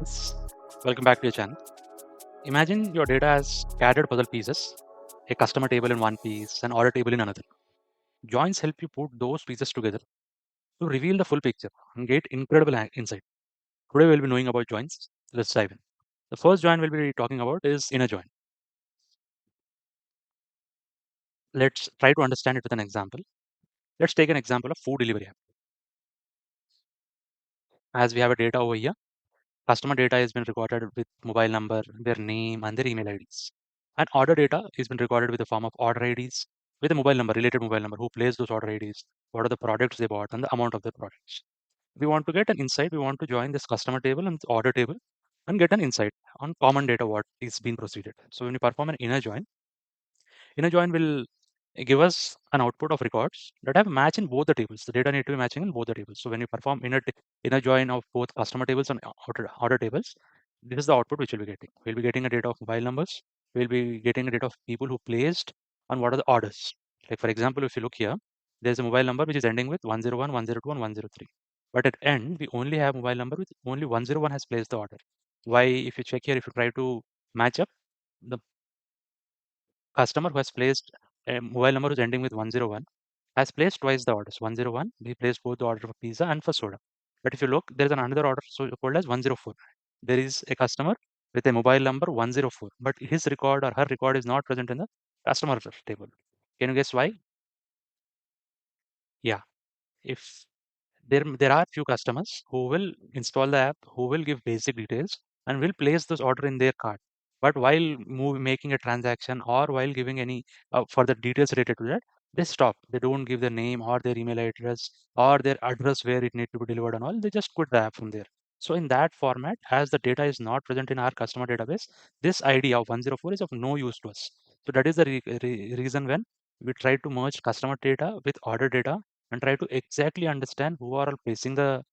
Friends, welcome back to your channel. Imagine your data as scattered puzzle pieces, a customer table in one piece, an order table in another. Joins help you put those pieces together to reveal the full picture and get incredible insight. Today we'll be knowing about joins. Let's dive in. The first join we'll be talking about is inner join. Let's try to understand it with an example. Let's take an example of food delivery app. As we have a data over here, customer data has been recorded with mobile number, their name, and their email IDs. And order data has been recorded with the form of order IDs with a mobile number, related mobile number, who placed those order IDs, what are the products they bought, and the amount of the products. We want to get an insight. We want to join this customer table and order table and get an insight on common data what is being proceeded. So when you perform an inner join will give us an output of records that have match in both the tables. The data need to be matching in both the tables. So when you perform inner join of both customer tables and order tables, this is the output which we'll be getting. We'll be getting a data of mobile numbers. We'll be getting a data of people who placed and what are the orders. Like for example, if you look here, there's a mobile number which is ending with 101, 102, and 103. But at end, we only have mobile number with only 101 has placed the order. Why? If you check here, if you try to match up, the customer who has placed a mobile number who's ending with 101 has placed twice the orders. 101, he placed both the order for pizza and for soda. But if you look, there's another order so called as 104. There is a customer with a mobile number 104, but his record or her record is not present in the customer table. Can you guess why? Yeah, if there are few customers who will install the app, who will give basic details and will place this order in their cart. But while making a transaction or while giving any further details related to that, they stop. They don't give their name or their email address or their address where it need to be delivered and all. They just quit the app from there. So in that format, as the data is not present in our customer database, this ID of 104 is of no use to us. So that is the reason when we try to merge customer data with order data and try to exactly understand who are all placing the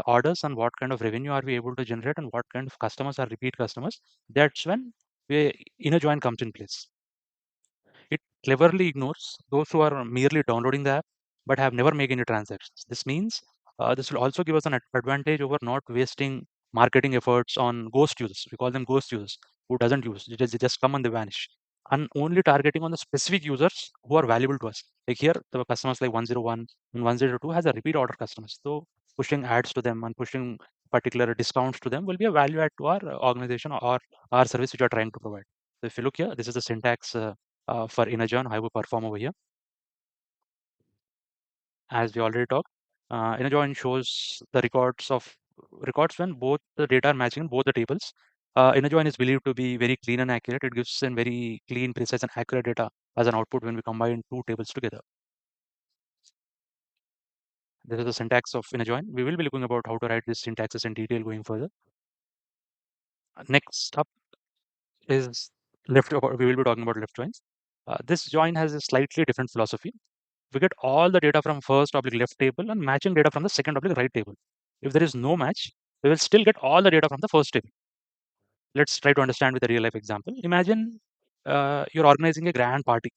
orders and what kind of revenue are we able to generate and what kind of customers are repeat customers. That's when inner join comes in place. It cleverly ignores those who are merely downloading the app but have never made any transactions. This means this will also give us an advantage over not wasting marketing efforts on ghost users. We call them ghost users who doesn't use. They just come and they vanish. And only targeting on the specific users who are valuable to us. Like here, the customers like 101 and 102 has a repeat order customers. So pushing ads to them and pushing particular discounts to them will be a value add to our organization or our service which we are trying to provide. So if you look here, this is the syntax for InnerJoin, how we perform over here. As we already talked, InnerJoin shows the records when both the data are matching in both the tables. InnerJoin is believed to be very clean and accurate. It gives in very clean, precise, and accurate data as an output when we combine two tables together. This is the syntax of InnerJoin. We will be looking about how to write this syntaxes in detail going further. Next up is left. We will be talking about left joins. This join has a slightly different philosophy. We get all the data from first oblique left table and matching data from the second oblique right table. If there is no match, we will still get all the data from the first table. Let's try to understand with a real life example. Imagine you're organizing a grand party,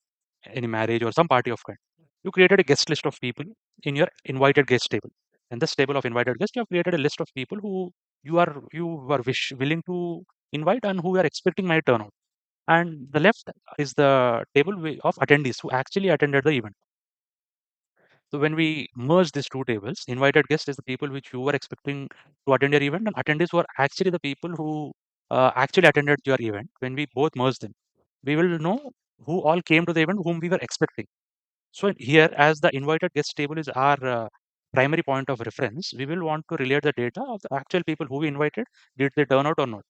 any marriage or some party of kind. You created a guest list of people in your invited guest table. In this table of invited guests, you have created a list of people who you are willing to invite and who you are expecting might turn out. And the left is the table of attendees who actually attended the event. So when we merge these two tables, invited guest is the people which you were expecting to attend your event, and attendees were actually the people who actually attended your event. When we both merge them, we will know who all came to the event, whom we were expecting. So here, as the invited guest table is our primary point of reference, we will want to relate the data of the actual people who we invited. Did they turn out or not?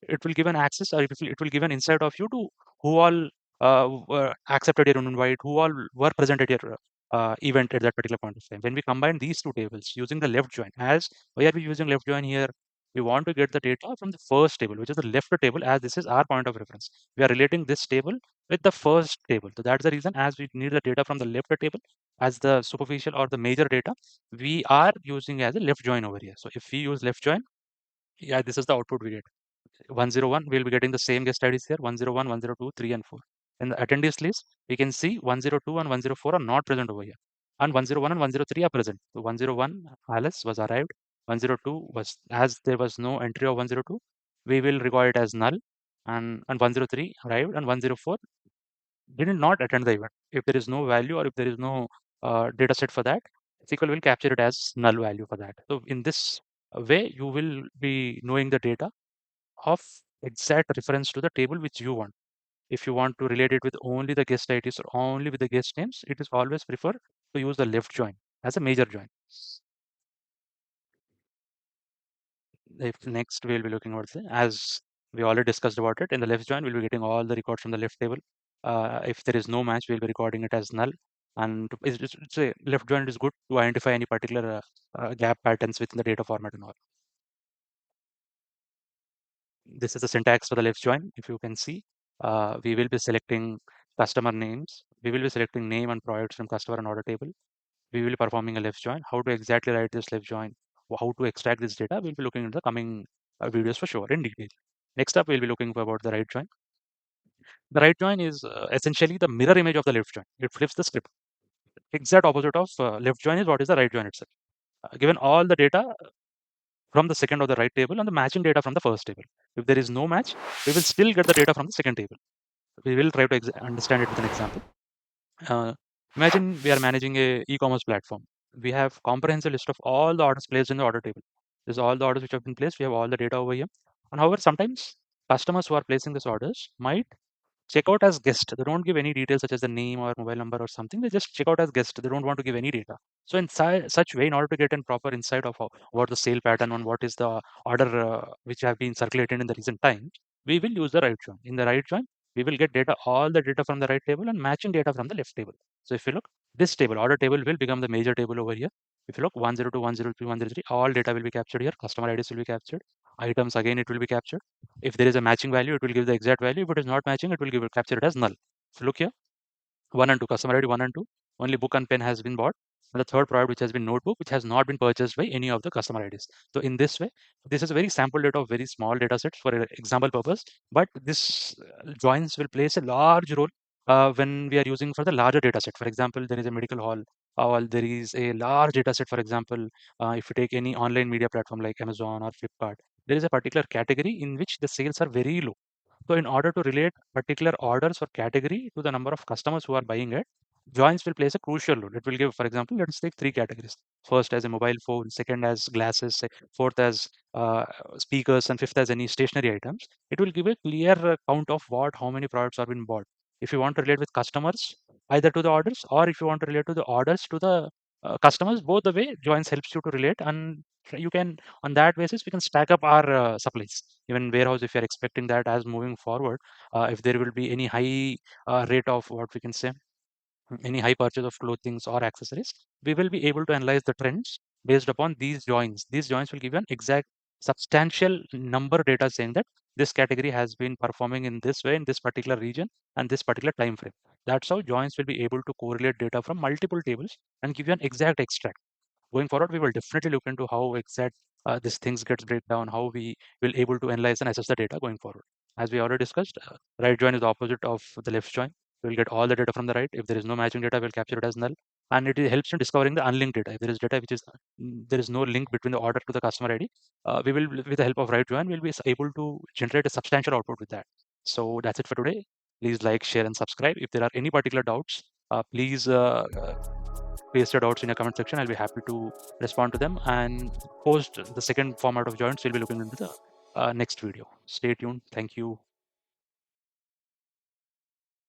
It will give an access or it will give an insight of you to who all were accepted your invite, who all were present at your event at that particular point of time. When we combine these two tables using the left join, as why are we using left join here? We want to get the data from the first table, which is the left table, as this is our point of reference. We are relating this table with the first table. So that's the reason, as we need the data from the left table as the superficial or the major data, we are using as a left join over here. So if we use left join, yeah, this is the output we get. 101, we'll be getting the same guest IDs here, 101, 102, 3, and 4. In the attendees list, we can see 102 and 104 are not present over here. And 101 and 103 are present. So 101, Alice was arrived. 102 was, as there was no entry of 102, we will record it as null, and 103 arrived, and 104 did not attend the event. If there is no value or if there is no data set for that, SQL will capture it as null value for that. So in this way, you will be knowing the data of exact reference to the table which you want. If you want to relate it with only the guest IDs or only with the guest names, it is always preferred to use the left join as a major join. If next we'll be looking at the, as we already discussed about it, in the left join, we'll be getting all the records from the left table. If there is no match, we'll be recording it as null. And it's a left join is good to identify any particular gap patterns within the data format and all. This is the syntax for the left join. If you can see, we will be selecting customer names. We will be selecting name and products from customer and order table. We will be performing a left join. How to exactly write this left join, how to extract this data, we'll be looking into the coming videos for sure in detail. Next up, we'll be looking for about the right join. The right join is essentially the mirror image of the left join. It flips the script. Exact opposite of left join is what is the right join itself. Given all the data from the second or the right table and the matching data from the first table. If there is no match, we will still get the data from the second table. We will try to understand it with an example. Uh, Imagine we are managing a e-commerce platform. We have comprehensive list of all the orders placed in the order table. This is all the orders which have been placed. We have all the data over here. And however, sometimes customers who are placing these orders might check out as guest. They don't give any details such as the name or mobile number or something. They just check out as guest. They don't want to give any data. So in such way, in order to get a proper insight of what the sale pattern on what is the order which have been circulated in the recent time, we will use the right join. In the right join, we will get data, all the data from the right table and matching data from the left table. So if you look, this table, order table will become the major table over here. If you look, 102, 103, 103, all data will be captured here. Customer IDs will be captured. Items, again, it will be captured. If there is a matching value, it will give the exact value. If it is not matching, it will give it, capture it as null. So look here, 1 and 2, customer ID 1 and 2, only book and pen has been bought. And the third product, which has been notebook, which has not been purchased by any of the customer IDs. So in this way, this is a very sample data of very small data sets for example purpose. But this joins will plays a large role when we are using for the larger data set. For example, there is a medical hall, or there is a large data set. For example, if you take any online media platform like Amazon or Flipkart, there is a particular category in which the sales are very low. So in order to relate particular orders or category to the number of customers who are buying it, joins will plays a crucial role. It will give, for example, let's take three categories. First as a mobile phone, second as glasses, fourth as speakers, and fifth as any stationery items. It will give a clear count of how many products are being bought. If you want to relate with customers, either to the orders, or if you want to relate to the orders to the customers, both the way joins helps you to relate, and you can, on that basis, we can stack up our supplies. Even warehouse, if you're expecting that as moving forward, if there will be any high rate of what we can say, any high purchase of clothing or accessories, we will be able to analyze the trends based upon these joins. These joins will give you an exact substantial number data saying that this category has been performing in this way in this particular region and this particular time frame. That's how joins will be able to correlate data from multiple tables and give you an exact extract. Going forward, we will definitely look into how exact these things gets break down, how we will able to analyze and assess the data going forward. As we already discussed, right join is the opposite of the left join. We'll get all the data from the right. If there is no matching data, we'll capture it as null. And it helps in discovering the unlinked data. If there is data which is there is no link between the order to the customer ID, we will, with the help of right join, we'll be able to generate a substantial output with that. So that's it for today. Please like, share, and subscribe. If there are any particular doubts, please paste your doubts in your comment section. I'll be happy to respond to them and post the second format of joints. We'll be looking into the next video. Stay tuned. Thank you.